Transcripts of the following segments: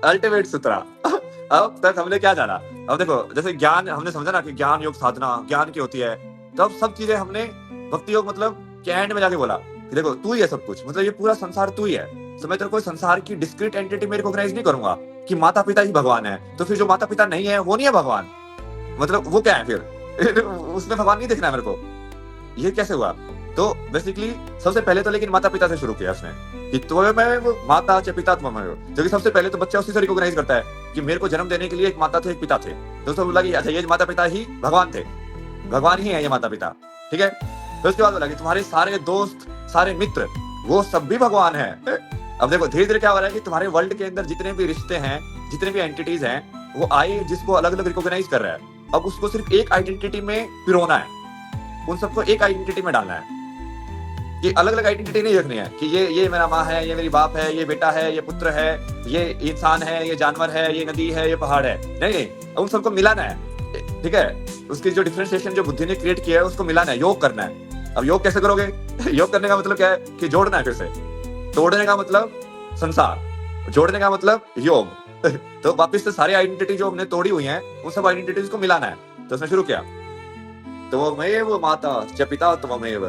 Ultimate सूत्रा। अब तक हमने क्या जाना? अब देखो, जैसे ज्ञान हमने समझा ना कि ज्ञान योग साधना ज्ञान की होती है, तो अब सब चीजें हमने भक्ति योग मतलब के एंड में जाके बोला कि देखो तू ही है सब कुछ, मतलब ये पूरा संसार तू ही है। तो मैं तेरे को संसार की डिस्क्रीट एंटिटी में रिकॉग्नाइज नहीं करूंगा कि माता पिता ही भगवान है, तो फिर जो माता पिता नहीं है वो नहीं है भगवान, मतलब वो क्या है फिर? उसमें भगवान नहीं दिखना है मेरे को, ये कैसे हुआ? तो बेसिकली सबसे पहले तो लेकिन माता पिता से शुरू किया उसने कि त्वमेव माता च पिता त्वमेव, जो कि सबसे पहले तो बच्चा उसी से रिकॉग्नाइज करता है कि मेरे को जन्म देने के लिए एक माता थे एक पिता थे, तो उसको बोला कि अच्छा ये माता पिता ही भगवान थे, भगवान ही है ये माता पिता, ठीक है। तो उसके बाद बोला कि तुम्हारे सारे दोस्त सारे मित्र वो सब भी भगवान है। अब देखो धीरे धीरे क्या हो रहा है कि तुम्हारे वर्ल्ड के अंदर जितने भी रिश्ते हैं जितने भी एंटिटीज हैं वो आई जिसको अलग अलग रिकॉग्नाइज कर रहा है, अब उसको सिर्फ एक आइडेंटिटी में पिरोना है, उन सबको एक आइडेंटिटी में डालना है, कि अलग अलग आइडेंटिटी नहीं रखनी है कि ये मेरा माँ है, ये मेरी बाप है, ये बेटा है, ये पुत्र है, ये इंसान है, ये जानवर है, ये नदी है, ये पहाड़ है, नहीं नहीं, उन सबको मिलाना है, ठीक है। उसकी जो डिफरेंशिएशन जो बुद्धि ने क्रिएट किया है उसको मिलाना है, योग करना है। अब योग कैसे करोगे? योग करने का मतलब क्या है कि जोड़ना है, फिर से तोड़ने का मतलब संसार, जोड़ने का मतलब योग। तो वापिस से सारी आइडेंटिटी जो हमने तोड़ी हुई है उन सब आइडेंटिटीज को मिलाना है। तो उसने शुरू किया त्वमेव माता च पिता त्वमेव,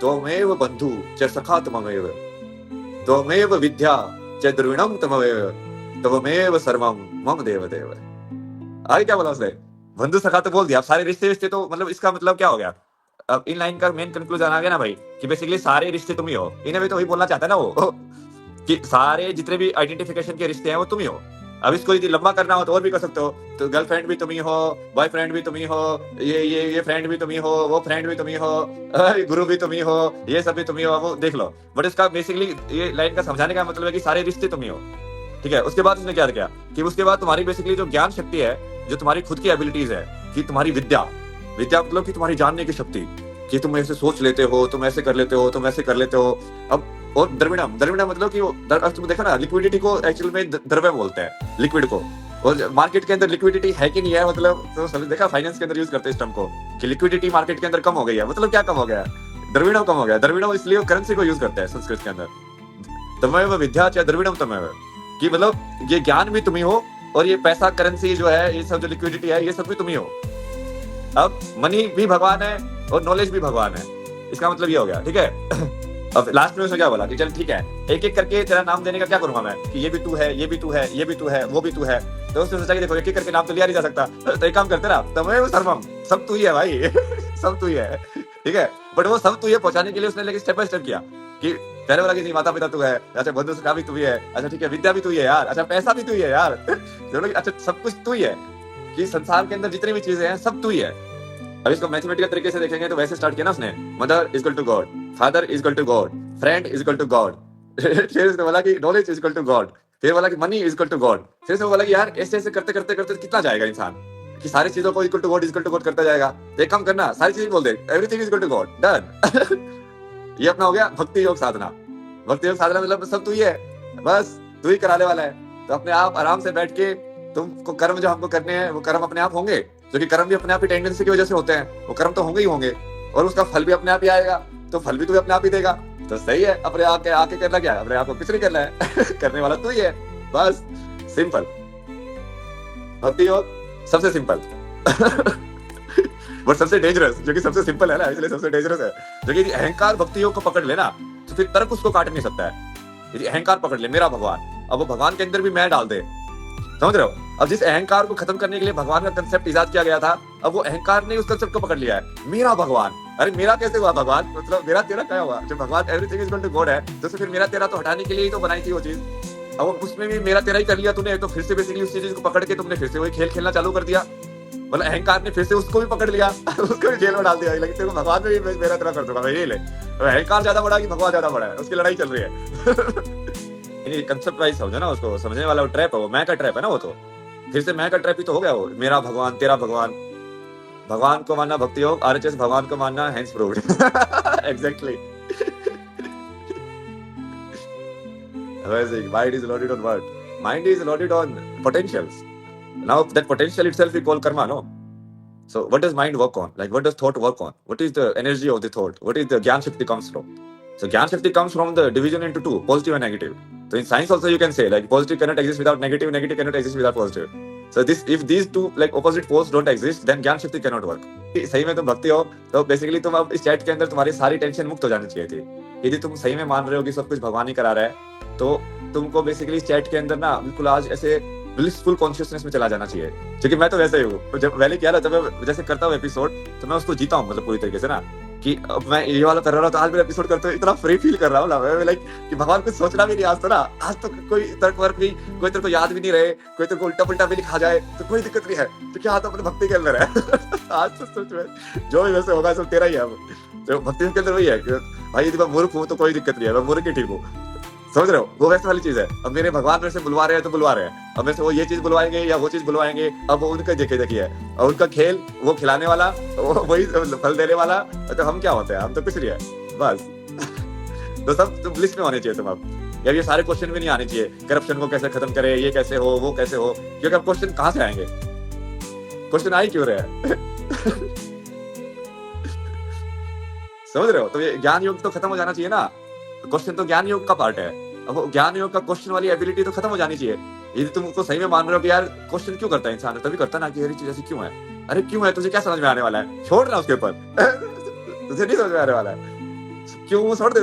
त्वमेव बंधु च सखा त्वमेव, त्वमेव विद्या च द्रविणम त्वमेव, त्वमेव सर्वम मम देव देव। आगे क्या बोला उसने? बंधु सखा तो बोल दिया, अब सारे रिश्ते रिश्ते, तो मतलब इसका मतलब क्या हो गया? अब इन लाइन का मेन कंक्लूजन आ गया ना भाई कि बेसिकली सारे रिश्ते तुम ही हो। इन्हें भी तो वही बोलना चाहता है ना वो कि सारे जितने भी आइडेंटिफिकेशन के रिश्ते हैं वो तुम ही हो। अब इसको यदि लंबा करना हो तो और भी कर सकते हो, तो गर्लफ्रेंड भी तुम ही हो, बॉयफ्रेंड भी तुम ही हो, ये फ्रेंड भी तुम ही हो, वो फ्रेंड भी तुम ही हो, गुरु भी तुम ही हो, ये सब भी तुम ही हो, वो देख लो। बट इसका बेसिकली ये लाइन का समझाने का मतलब है कि सारे रिश्ते तुम ही हो, ठीक है। उसके बाद उसने क्या किया कि उसके बाद तुम्हारी बेसिकली जो ज्ञान शक्ति है, जो तुम्हारी खुद की एबिलिटीज है, कि तुम्हारी विद्या, विद्या मतलब कि तुम्हारी जानने की शक्ति, कि तुम ऐसे सोच लेते हो, तुम ऐसे कर लेते हो, तुम ऐसे कर लेते हो। अब और द्रविणम, द्रविणम मतलब कि तुम देखो ना लिक्विडिटी को एक्चुअल में द्रव्य बोलते हैं लिक्विड को, और मार्केट के अंदर लिक्विडिटी है कि नहीं है, मतलब तो सभी देखा फाइनेंस के अंदर यूज करते हैं इस टर्म को कि लिक्विडिटी मार्केट के अंदर कम हो गई है, मतलब क्या कम हो गया? द्रविणम कम हो गया। द्रविणम इसलिए करेंसी को यूज करते हैं संस्कृत के अंदर, तमेव विद्या च द्रविणम तमेव, कि मतलब ये ज्ञान भी तुम ही हो और ये पैसा करेंसी जो है, ये सब जो लिक्विडिटी है, ये सब भी तुम ही हो। अब मनी भी भगवान है और नॉलेज भी भगवान है, इसका मतलब ये हो गया, ठीक है। अब लास्ट में उसने क्या बोला कि चल ठीक है, एक एक करके तेरा नाम देने का क्या करूंगा मैं, कि ये भी तू है, ये भी तू है, ये भी तू है, वो भी तू है। तो उसने सोचा कि देखो एक एक करके नाम तो लिया नहीं जा सकता, तो एक काम करते ना, तमेव सर्वम, सब तू ही है भाई। सब तू ही है, ठीक है। बट वो सब तू ही पहुंचाने के लिए उसने लेकिन स्टेप बाय स्टेप किया कि पहले वाला कि माता पिता तू है, अच्छा बंधु सखा भी तू ही है, अच्छा ठीक है विद्या भी तू ही है यार, अच्छा पैसा भी तू ही है यार, अच्छा सब कुछ तू ही है, कि संसार के अंदर जितनी भी चीजें हैं सब तू ही है। अब इसको मैथमेटिकल तरीके से देखेंगे तो वैसे स्टार्ट किया ना उसने, mother is equal to God, father is equal to God, friend is equal to God. फिर उसने बोला कि knowledge is equal to God, फिर बोला कि money is equal to God, फिर उसने बोला कि यार ऐसे ऐसे करते करते करते कितना जाएगा इंसान कि सारी चीजों को इक्वल टू गॉड करता जाएगा। तो एक काम करना, सारी चीजें बोल दे, everything is equal to God, done. ये अपना हो गया भक्ति योग साधना। भक्ति योग साधना मतलब सब तू ही है, बस तू ही कराने वाला है। तो अपने आप आराम से बैठ के तुमको कर्म जो हमको करने हैं वो कर्म अपने आप होंगे, जो कि कर्म भी अपने आप ही टेंडेंसी की वजह से होते हैं, वो कर्म तो होंगे ही होंगे, और उसका फल भी अपने आप ही आएगा, तो फल भी तुम्हें अपने आप ही देगा। तो सही है, अपने आके आके करना क्या है, अपने आप को कुछ नहीं करना है। करने वाला तू ही है, बस सिंपल। भक्ति योग सबसे सिंपल बट सबसे डेंजरस, जो कि सबसे सिंपल है ना इसलिए सबसे डेंजरस है। जो कि अहंकार भक्ति योग को पकड़ लेना तो फिर तर्क उसको काट नहीं सकता है। यदि अहंकार पकड़ ले मेरा भगवान, अब वो भगवान के अंदर भी मैं डाल दे, समझ रहे हो? अब जिस अहंकार को खत्म करने के लिए भगवान का कंसेप्ट इजाद किया गया था, अब वो अहंकार ने उस कंसेप्ट को पकड़ लिया है, मेरा भगवान। अरे मेरा कैसे हुआ भगवान, मतलब मेरा तेरा क्या हुआ? जब भगवान everything is equal to God है तो फिर मेरा तेरा तो हटाने के लिए ही तो बनाई थी वो चीज। अब उसमें भी मेरा तेरा ही कर लिया तूने, तो फिर से बेसिकली उस चीज को पकड़ के तुमने फिर से वही खेल खेलना चालू कर दिया। मतलब अहंकार ने फिर से उसको भी पकड़ लिया, उसको भी जेल में डाल दिया, लेकिन तेरे को भगवान में भी मेरा तेरा कर दूंगा भाई, ये ले। अहंकार ज्यादा बड़ा कि भगवान ज्यादा बड़ा है, उसकी लड़ाई चल रही है। कंसेप्ट वाइज समझो ना उसको, समझने वाला वो ट्रैप है, वो मैं का ट्रैप है ना वो, तो फिर से मैं का ट्रैप ही तो हो गया वो, मेरा भगवान तेरा भगवान। भगवान को मानना भक्ति योग, आरएचएस भगवान को मानना hence proved. Exactly. Mind is loaded on what? Mind is loaded on potentials. Now that potential itself we call karma, no? So what does mind work on? Like what does thought work on? What is the energy of the thought? What is the Gyan Shakti comes from? So Gyan Shakti comes from the division into two, positive and negative. So in science also you can say like positive cannot exist without negative, negative cannot exist without positive. So this if these two like opposite poles don't exist, then ज्ञान शक्ति cannot work. सही में तुम भक्ति हो तो basically तुम अब इस चैट के अंदर तुम्हारी सारी टेंशन मुक्त हो जानी चाहिए थी। यदि तुम सही में मान रहे हो कि सब कुछ भगवान ही करा रहा है तो तुमको बेसिकली इस चैट के अंदर ना बिल्कुल आज ऐसे ब्लिसफुल कॉन्शियसनेस में चला जाना चाहिए। क्योंकि मैं तो वैसे ही हूँ, जब पहले किया ना जब मैं जैसे करता हूँ एपिसोड तो मैं उसको जीता हूँ मतलब पूरी तरीके से ना कि अब मैं ये वाला कर रहा हूँ तो आज मेरा एपिसोड करते हुए इतना फ्री फील कर रहा हूँ ना मैं लाइक कि भगवान कुछ सोचना भी नहीं आज तो ना, आज तो कोई तर्क वर्क भी कोई तेरे को याद भी नहीं रहे, कोई तेरे को उल्टा पुल्टा भी लिखा जाए तो कोई दिक्कत नहीं है क्योंकि आज तो अपने भक्ति के अंदर है। आज तो सोच में जो भी वैसे होगा सब तेरा ही है। तो भक्ति के अंदर वही है कि भाई यदि मैं मूर्ख हूँ तो कोई दिक्कत नहीं है, मैं मूर्ख ही ठीक हूँ, समझ रहे हो, वो वैसे वाली चीज है। अब मेरे भगवान मेरे से बुलवा रहे हैं तो बुलवा रहे हैं, अब मेरे से वो ये चीज बुलवाएंगे या वो चीज बुलवाएंगे, अब वो उनका देखे देखिए है और उनका खेल वो खिलाने वाला वही फल देने वाला, तो हम क्या होते हैं, हम तो कुछ नहीं है बस। तो सब तो लिस्ट में होने चाहिए तुम अब। यार ये सारे क्वेश्चन भी नहीं आने चाहिए, करप्शन को कैसे खत्म करे, ये कैसे हो वो कैसे हो, क्योंकि अब क्वेश्चन कहाँ से आएंगे, क्वेश्चन आ ही क्यों रहे हैं। समझ रहे हो, तो ये ज्ञान योग तो खत्म हो जाना चाहिए ना, क्वेश्चन तो ज्ञान योग का पार्ट है। अब वो ज्ञान योग का क्वेश्चन वाली एबिलिटी तो खत्म हो जानी चाहिए। यदि तुम उसको सही में मान रहे हो कि यार क्वेश्चन क्यों करता है इंसान, तभी करता ना कि ये चीज ऐसी क्यों है, अरे क्यों है, तुझे क्या समझ में आने वाला है, छोड़ ना उसके ऊपर। तुझे नहीं समझ में आने वाला है क्यों, वो छोड़ दे,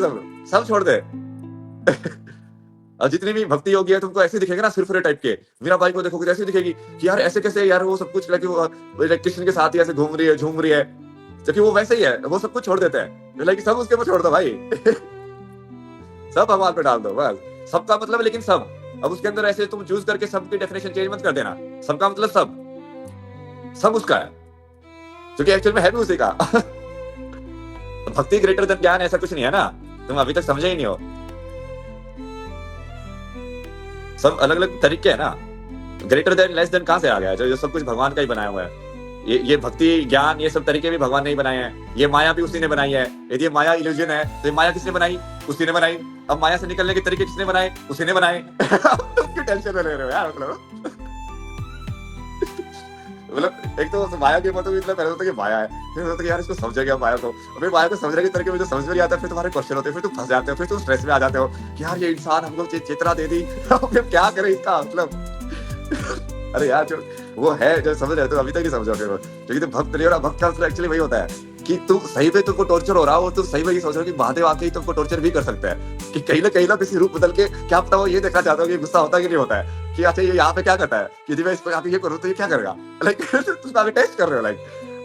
सब छोड़ दे। और जितनी भी भक्ति योगी है तुमको ऐसे दिखेगा ना सिर्फ टाइप के, मेरा भाई को देखोगे ऐसे दिखेगी कि यार ऐसे कैसे यार वो सब कुछ लगे कृष्ण के साथ ही ऐसे घूम रही है झूम रही है, क्योंकि वो वैसे ही है, वो सब कुछ छोड़ देते हैं, लाइक सब उसके ऊपर छोड़ दो भाई। सब भगवान पे डाल दो बस, सबका मतलब लेकिन सब। अब उसके अंदर ऐसे तुम चूज करके सबकी डेफिनेशन चेंज मत कर देना, सबका मतलब सब उसका है, क्योंकि एक्चुअल में है भी उसी का। भक्ति ग्रेटर देन ज्ञान ऐसा कुछ नहीं है ना, तुम अभी तक समझे ही नहीं हो। सब अलग अलग तरीके है ना, ग्रेटर देन लेस देन कहां से आ गया, जो सब कुछ भगवान का ही बनाया हुआ है। ये भक्ति ज्ञान ये सब तरीके भी भगवान ने ही बनाए हैं, ये माया भी उसी ने बनाई है। यदि ये माया इल्यूजन है तो ये माया किसने बनाई, उसी ने बनाई। अब माया से निकलने के तरीके किसने बनाए, उसी ने बनाए। तुम टेंशन में ले रहे हो यार, मतलब एक तो माया के मतलब इतना पहले होता है कि माया है, फिर होता है कि यार इसको समझेगा माया को, फिर माया को समझने के तरीके में जो समझ में नहीं आता, फिर तुम्हारे क्वेश्चन होते हैं, फिर तुम फंस जाते हो, फिर तुम स्ट्रेस में आ जाते हो कि यार ये इंसान हमको चेतना दे दी, फिर क्या करे इसका मतलब। अरे यार जो वो है जो समझ रहे तो अभी तक नहीं समझोगे वो, क्योंकि तुम भक्त नहीं हो रहा। भक्त का मतलब एक्चुअली वही होता है कि तुम सही में तुमको टॉर्चर हो रहा हो और तुम सही में ये सोच रहे हो कि महादेव आके ही तुमको टॉर्चर भी कर सकते हैं, कि कहीं ना किसी रूप बदल के, क्या पता वो ये देखना चाहते हो कि गुस्सा होता है कि नहीं होता है, कि अच्छा ये यहाँ पे क्या करता है, कि मैं इसको यहाँ पे ये करूँ तो ये क्या करेगा, लाइक तुम आगे टेस्ट कर रहे हो। लाइक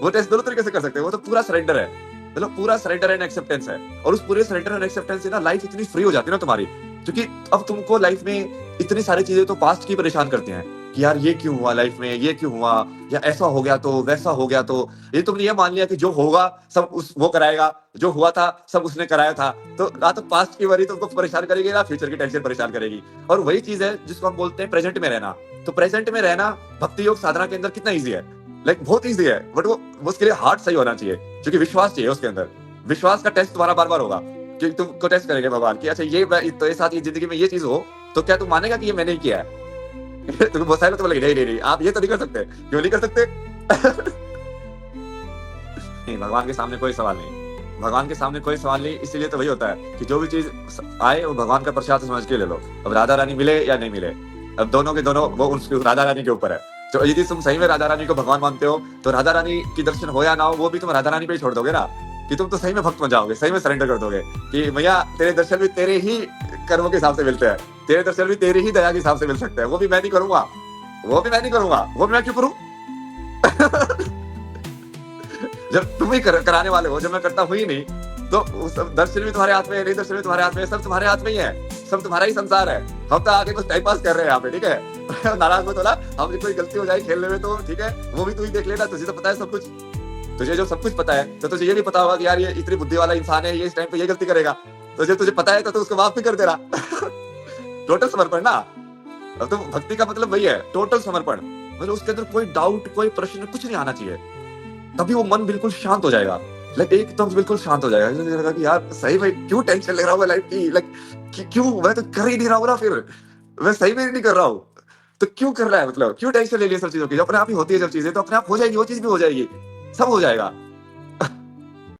वो टेस्ट दोनों तरीके से कर सकते हो, वो तो पूरा सरेंडर है, मतलब पूरा सरेंडर एंड एक्सेप्टेंस है। और उस पूरे सरेंडर एंड एक्सेप्टेंस से ना लाइफ इतनी फ्री हो जाती है ना तुम्हारी, क्योंकि अब तुमको लाइफ में इतनी सारी चीजें तो पास्ट की परेशान करती हैं कि यार ये क्यों हुआ लाइफ में, ये क्यों हुआ, या ऐसा हो गया तो वैसा हो गया तो, ये तुमने ये मान लिया कि जो होगा सब वो कराएगा, जो हुआ था सब उसने कराया था, तो ना तो पास्ट की वरी तुमको परेशान करेगी ना फ्यूचर की टेंशन परेशान करेगी। और वही चीज है जिसको हम बोलते हैं प्रेजेंट में रहना। तो प्रेजेंट में रहना भक्ति योग साधना के अंदर कितना ईजी है, लाइक बहुत ईजी है, बट वो उसके लिए हार्ट सही होना चाहिए, क्योंकि विश्वास चाहिए उसके अंदर। विश्वास का टेस्ट तुम्हारा बार बार होगा, क्योंकि तुमको टेस्ट करेंगे भगवान कि अच्छा ये तो ये साथ ये जिंदगी में ये चीज हो तो क्या तुम मानेगा कि ये मैंने ही किया है। तुम्हें बहुत सारे तो बोलेंगे नहीं नहीं नहीं आप ये तो नहीं कर सकते, क्यों नहीं कर सकते। नहीं, भगवान के सामने कोई सवाल नहीं, भगवान के सामने कोई सवाल नहीं, इसीलिए तो वही होता है कि जो भी चीज आए वो भगवान का प्रसाद समझ के ले लो। अब राधा रानी मिले या नहीं मिले, अब दोनों के दोनों वो उसके राधा रानी के ऊपर है। तो यदि तुम सही में राधा रानी को भगवान मानते हो तो राधा रानी की दर्शन हो या ना हो वो भी तुम राधा रानी पे ही छोड़ दोगे ना, कि तुम तो सही में भक्त बन जाओगे, सही में सरेंडर कर दोगे कि भैया तेरे दर्शन भी तेरे ही कर्मों के हिसाब से मिलते हैं, तेरे दर्शन भी तेरी ही दया के हिसाब से मिल सकते हैं, वो भी मैं नहीं करूंगा, वो भी मैं नहीं करूंगा, वो भी मैं क्यों करूं। जब तुम ही कराने वाले हो, जब मैं करता हूं ही नहीं, तो दर्शन भी तुम्हारे हाथ में है, नहीं दर्शन भी तुम्हारे हाथ में है, सब तुम्हारे हाथ में ही है, सब तुम्हारा ही संसार है। हम तो आगे कुछ टाइम पास कर रहे हैं यहाँ पे, ठीक है। नाराज मत होना, हम कोई गलती हो जाए खेलने में तो ठीक है, वो भी तू ही देख लेना, तुझे तो पता है सब कुछ, तुझे जो सब कुछ पता है तो तुझे ये भी पता होगा कि यार ये इतनी बुद्धि वाला इंसान है, ये इस टाइम पे ये गलती करेगा, तो जब तुझे पता है तो उसको माफ भी कर देना। टोटल समर्पण ना, अब तो भक्ति का मतलब वही है, टोटल समर्पण, मतलब उसके अंदर कोई डाउट कोई प्रश्न कुछ नहीं आना चाहिए, तभी वो मन बिल्कुल शांत हो जाएगा, लाइक एकदम बिल्कुल शांत हो जाएगा। लगेगा कि यार सही में क्यों टेंशन ले रहा हूँ लाइफ की, लाइक क्यों, मैं तो कर ही नहीं रहा हूँ ना, फिर मैं सही में नहीं कर रहा हूँ तो क्यों कर रहा है, मतलब क्यों टेंशन ले लिया सब चीजों की, जब अपने आप ही होती है जब चीजें तो अपने आप हो जाएगी, वो चीज भी हो जाएगी, सब हो जाएगा।